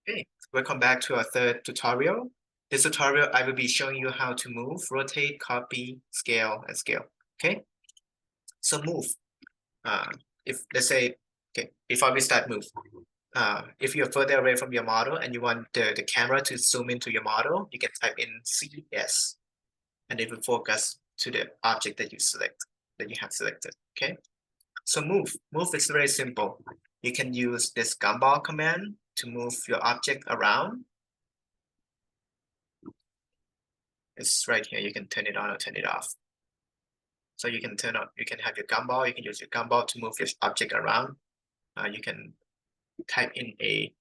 Okay, welcome back to our third tutorial. This tutorial, I will be showing you how to move, rotate, copy, scale, and scale. Okay, so move. If let's say, okay, before we start move, if you're further away from your model and you want the camera to zoom into your model, you can type in CS, and it will focus to the object that you have selected. Okay, so move is very simple. You can use this gumball command to move your object around. It's right here. You can turn it on or turn it off. So you can you can have your gumball. You can use your gumball to move your object around. You can type in a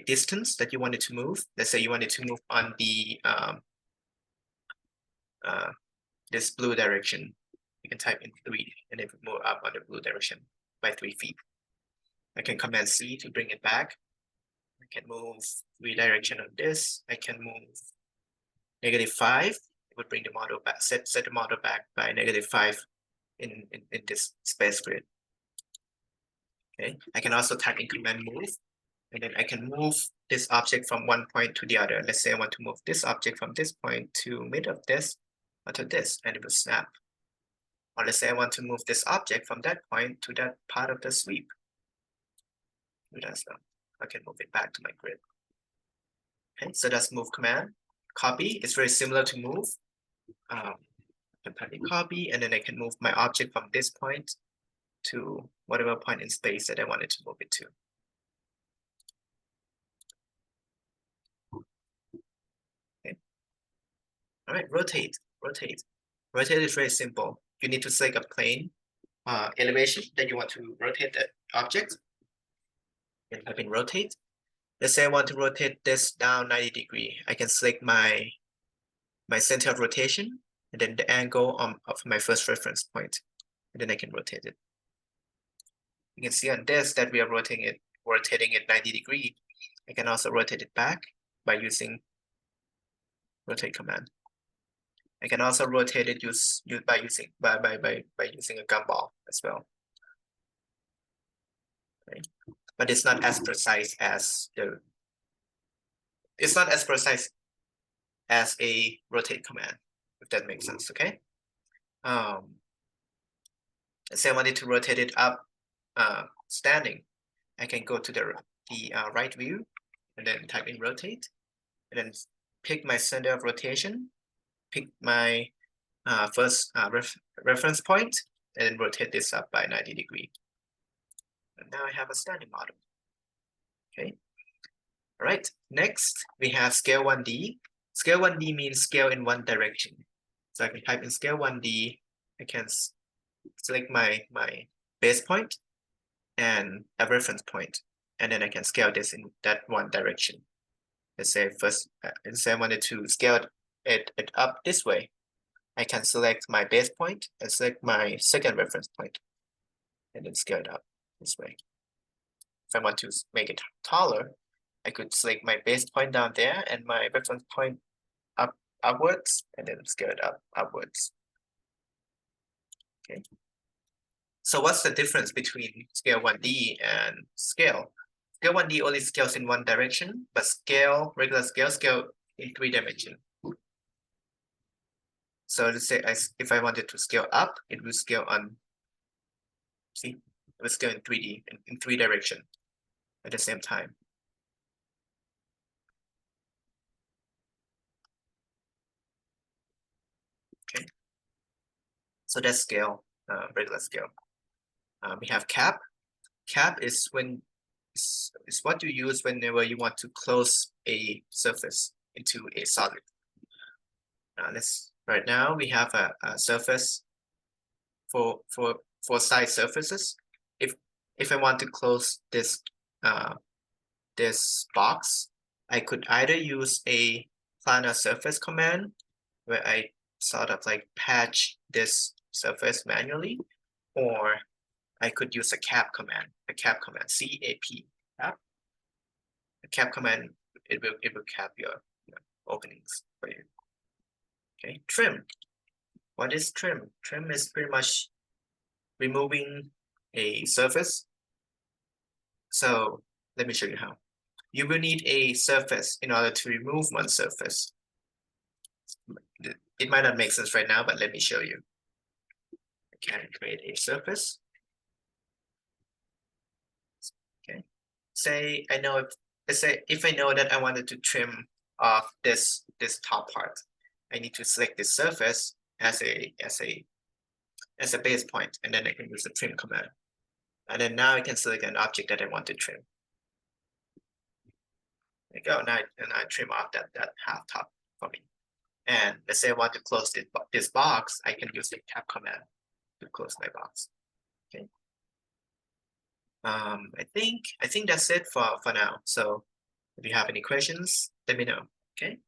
distance that you wanted to move. Let's say you wanted to move on the this blue direction. You can type in 3 and it will move up on the blue direction by 3 feet. I can command C to bring it back. I can move redirection of this. I can move -5. It would bring the model back, set the model back by -5 in this space grid. Okay, I can also type in command move, and then I can move this object from one point to the other. Let's say I want to move this object from this point to mid of this or to this, and it will snap. Or let's say I want to move this object from that point to that part of the sweep. I can move it back to my grid. Okay, so that's move command. Copy is very similar to move. I can type in copy, and then I can move my object from this point to whatever point in space that I wanted to move it to. Okay. All right, rotate. Rotate is very simple. You need to select a plane elevation that you want to rotate the object. And type in rotate. Let's say I want to rotate this down 90 degrees. I can select my center of rotation and then the angle of my first reference point. And then I can rotate it. You can see on this that we are rotating it 90 degrees. I can also rotate it back by using rotate command. I can also rotate it by using a gumball as well. Okay. But it's not as precise as a rotate command, if that makes sense. Okay. Let's say I wanted to rotate it up standing. I can go to the right view and then type in rotate, and then pick my center of rotation, pick my first reference point, and then rotate this up by 90 degrees. And now I have a standing model. Okay. All right. Next, we have scale 1D. Scale 1D means scale in one direction. So I can type in scale 1D. I can select my base point and a reference point, and then I can scale this in that one direction. Let's say I wanted to scale it up this way. I can select my base point and select my second reference point, and then scale it up this way. If I want to make it taller, I could select my base point down there and my reference point upwards, and then scale it upwards. Okay. So what's the difference between scale 1D and scale? Scale 1D only scales in one direction, but regular scale in 3 dimensions. So let's say if I wanted to scale up, it will scale it will scale in 3D, in 3 directions at the same time. Okay. So that's scale, regular scale. We have cap. Cap is what you use whenever you want to close a surface into a solid. Right now we have a surface for side surfaces. If I want to close this this box, I could either use a planar surface command where I sort of like patch this surface manually, or I could use a cap command, C-A-P, cap. The cap command, it will cap your openings for you. Okay, trim. What is trim? Trim is pretty much removing a surface. So let me show you how. You will need a surface in order to remove one surface. It might not make sense right now, but let me show you. I can create a surface. Okay. Say I know if I know that I wanted to trim off this top part, I need to select this surface as a base point, and then I can use the trim command. And then now I can select an object that I want to trim. There you go. Now I trim off that half top for me. And let's say I want to close this box, I can use the tab command to close my box. Okay. I think that's it for now. So if you have any questions, let me know. Okay.